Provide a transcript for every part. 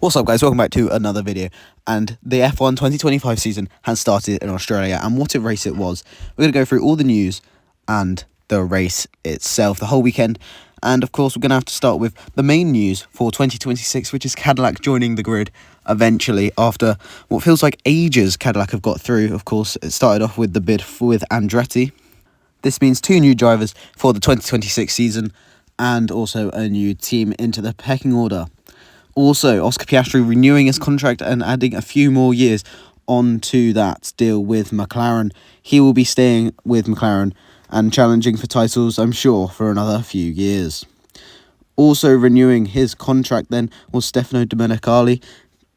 What's up, guys? Welcome back to another video. And the F1 2025 season has started in Australia, and what a race it was. We're going to go through all the news and the race itself, the whole weekend. And of course, we're going to have to start with the main news for 2026, which is Cadillac joining the grid eventually after what feels like ages Cadillac have got through. Of course, it started off with the bid with Andretti. This means 2 new drivers for the 2026 season and also a new team into the pecking order. Also, Oscar Piastri renewing his contract and adding a few more years onto that deal with McLaren. He will be staying with McLaren and challenging for titles, I'm sure, for another few years. Also renewing his contract then was Stefano Domenicali,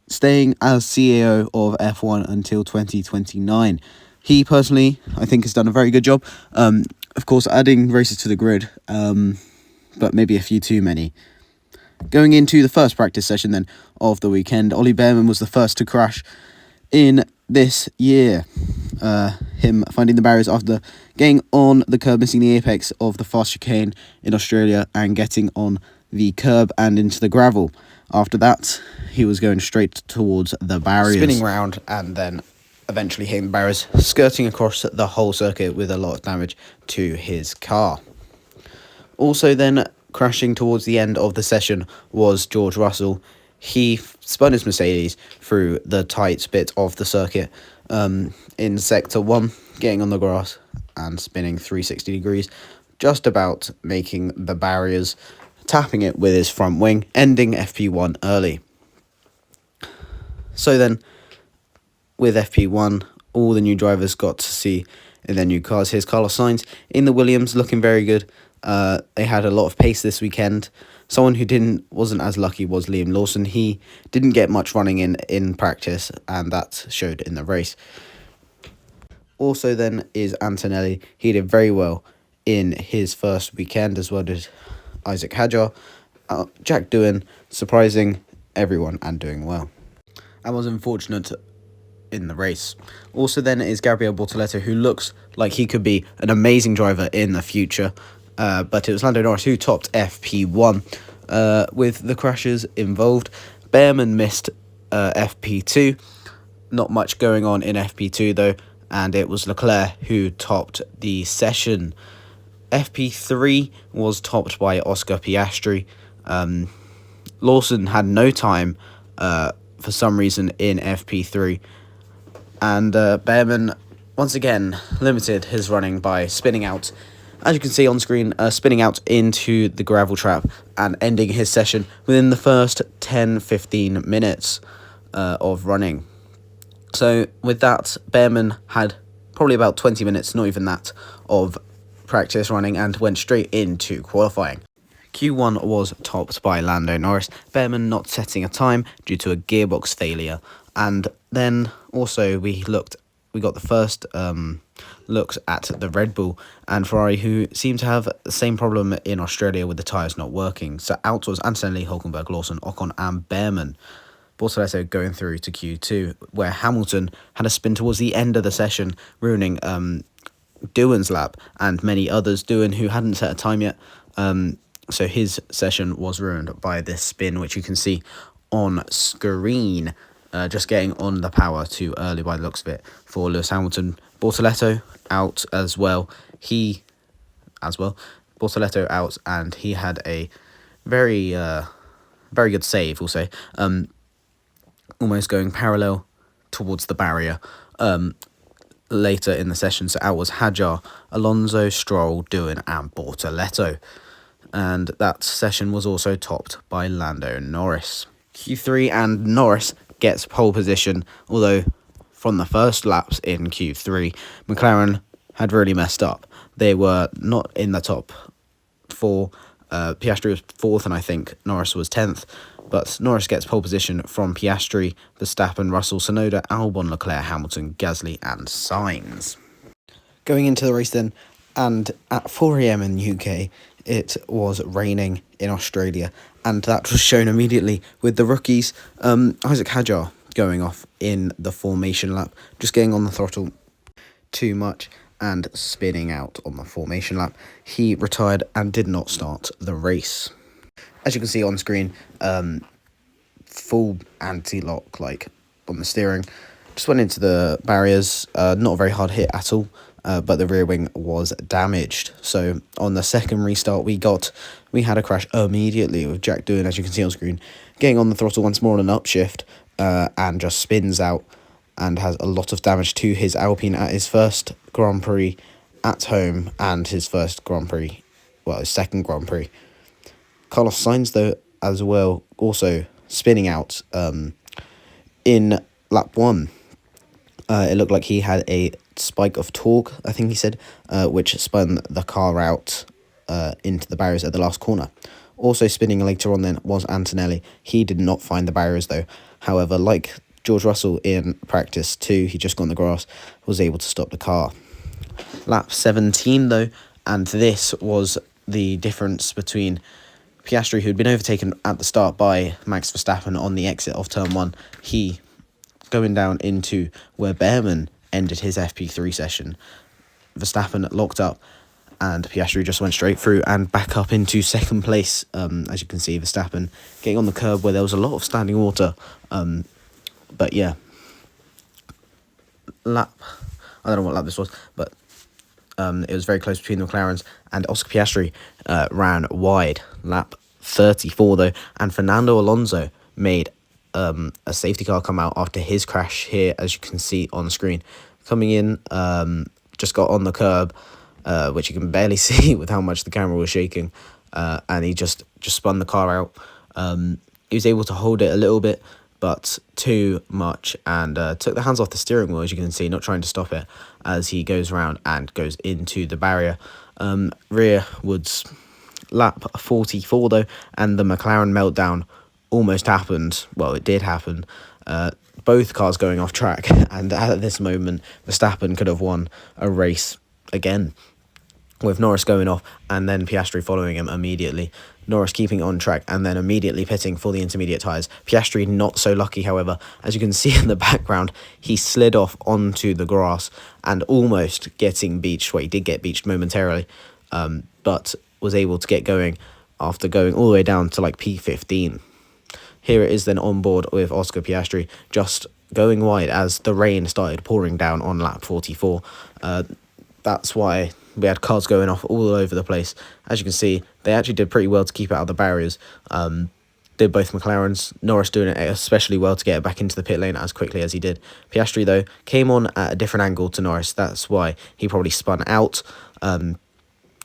staying as CEO of F1 until 2029. He personally, I think, has done a very good job. Of course, adding races to the grid, but maybe a few too many. Going into the first practice session then of the weekend, Ollie Bearman was the first to crash in this year. Him finding the barriers after getting on the curb, missing the apex of the fast chicane in Australia and getting on the curb and into the gravel. After that, he was going straight towards the barriers, spinning round and then eventually hitting the barriers, skirting across the whole circuit with a lot of damage to his car. Also then, crashing towards the end of the session was George Russell. He spun his Mercedes through the tight bit of the circuit in Sector 1, getting on the grass and spinning 360 degrees, just about making the barriers, tapping it with his front wing, ending FP1 early. So then, with FP1, all the new drivers got to see in their new cars. Here's Carlos Sainz in the Williams, looking very good. They had a lot of pace this weekend. Someone who wasn't as lucky was Liam Lawson. He didn't get much running in practice, and that showed in the race. Also then is Antonelli. He did very well in his first weekend, as well as Isaac Hadjar. Jack Doohan surprising everyone and doing well. And was unfortunate in the race. Also then is Gabriel Bortoleto, who looks like he could be an amazing driver in the future. But it was Lando Norris who topped FP1 with the crashes involved. Bearman missed FP2. Not much going on in FP2 though, and it was Leclerc who topped the session. FP3 was topped by Oscar Piastri. Lawson had no time for some reason in FP3. And Bearman once again limited his running by spinning out, as you can see on screen, spinning out into the gravel trap and ending his session within the first 10-15 minutes of running. So with that, Bearman had probably about 20 minutes, not even that, of practice running and went straight into qualifying. Q1 was topped by Lando Norris, Bearman not setting a time due to a gearbox failure. And then also we got the first looks at the Red Bull and Ferrari, who seem to have the same problem in Australia with the tyres not working. So out was Antonelli, Hulkenberg, Lawson, Ocon and Bearman. Bortoleto going through to Q2, where Hamilton had a spin towards the end of the session, ruining Doohan's lap and many others. Doohan, who hadn't set a time yet, so his session was ruined by this spin, which you can see on screen. Just getting on the power too early by the looks of it for Lewis Hamilton. Bortoleto out as well. Bortoleto out, and he had a very good save, we'll say. Almost going parallel towards the barrier later in the session. So out was Hadjar, Alonso, Stroll, Doohan and Bortoleto. And that session was also topped by Lando Norris. Q3 and Norris gets pole position, although from the first laps in Q3, McLaren had really messed up. They were not in the top 4. Piastri was 4th, and I think Norris was 10th. But Norris gets pole position from Piastri, Verstappen, Russell, Tsunoda, Albon, Leclerc, Hamilton, Gasly and Sainz. Going into the race then, and at 4 AM in the UK, it was raining in Australia, and that was shown immediately with the rookies. Isaac Hadjar going off in the formation lap, just getting on the throttle too much and spinning out on the formation lap. He retired and did not start the race. As you can see on screen, full anti-lock, like, on the steering. Just went into the barriers, not a very hard hit at all, but the rear wing was damaged. So on the second restart we had a crash immediately with Jack Doohan, as you can see on screen, getting on the throttle once more on an upshift, and just spins out and has a lot of damage to his Alpine at his first Grand Prix at home and his first Grand Prix, well, his second Grand Prix. Carlos Sainz, though, as well, also spinning out in lap 1. It looked like he had a spike of torque, I think he said, which spun the car out into the barriers at the last corner. Also spinning later on then was Antonelli. He did not find the barriers, though. However, like George Russell in practice 2, he just got on the grass, was able to stop the car. Lap 17, though, and this was the difference between Piastri, who'd been overtaken at the start by Max Verstappen on the exit of Turn 1. He going down into where Behrman ended his FP3 session. Verstappen locked up, and Piastri just went straight through and back up into second place. As you can see, Verstappen getting on the curb where there was a lot of standing water. But yeah, I don't know what lap this was, but it was very close between the McLarens, and Oscar Piastri ran wide. Lap 34, though, and Fernando Alonso made a safety car come out after his crash here, as you can see on the screen. Coming in, just got on the curb, which you can barely see with how much the camera was shaking, and he just spun the car out. He was able to hold it a little bit, but too much, and took the hands off the steering wheel, as you can see, not trying to stop it, as he goes around and goes into the barrier. Rearwards, lap 44, though, and the McLaren meltdown almost happened. Well, it did happen. Both cars going off track, and at this moment, Verstappen could have won a race again, with Norris going off and then Piastri following him immediately. Norris keeping on track and then immediately pitting for the intermediate tyres. Piastri not so lucky, however. As you can see in the background, he slid off onto the grass and almost getting beached. Well, he did get beached momentarily, but was able to get going after going all the way down to like P15. Here it is then on board with Oscar Piastri, just going wide as the rain started pouring down on lap 44. That's why we had cars going off all over the place. As you can see, they actually did pretty well to keep it out of the barriers. Did both McLarens. Norris doing it especially well to get it back into the pit lane as quickly as he did. Piastri, though, came on at a different angle to Norris. That's why he probably spun out on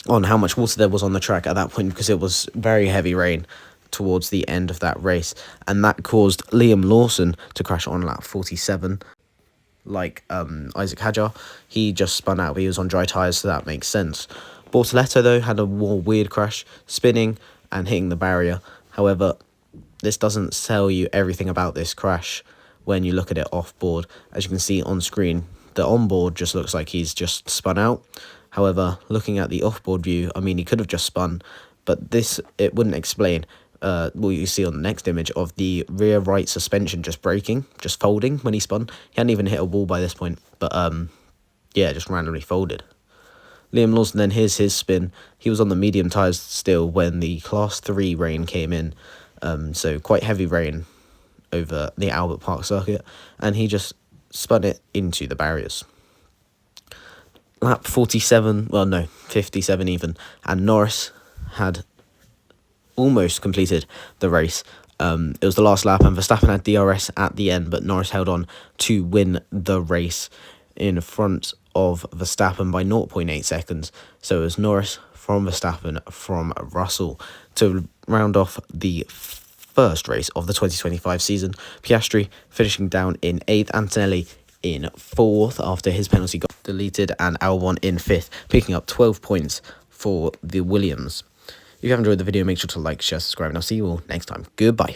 how much water there was on the track at that point, because it was very heavy rain towards the end of that race. And that caused Liam Lawson to crash on lap 47. Like Isaac Hadjar, he just spun out, but he was on dry tyres, so that makes sense. Bortoleto, though, had a more weird crash, spinning and hitting the barrier. However, this doesn't tell you everything about this crash when you look at it off-board. As you can see on screen, the on-board just looks like he's just spun out. However, looking at the off-board view, I mean, he could have just spun, but this, it wouldn't explain what you see on the next image of the rear right suspension just breaking, just folding when he spun. He hadn't even hit a wall by this point, but yeah, just randomly folded. Liam Lawson, then here's his spin. He was on the medium tyres still when the Class 3 rain came in, so quite heavy rain over the Albert Park circuit, and he just spun it into the barriers. Lap 47, well no, 57 even, and Norris had almost completed the race. It was the last lap, and Verstappen had DRS at the end, but Norris held on to win the race in front of Verstappen by 0.8 seconds. So it was Norris from Verstappen from Russell to round off the first race of the 2025 season. Piastri finishing down in 8th, Antonelli in 4th after his penalty got deleted, and Albon in 5th, picking up 12 points for the Williams. If you have enjoyed the video, make sure to like, share, subscribe, and I'll see you all next time. Goodbye.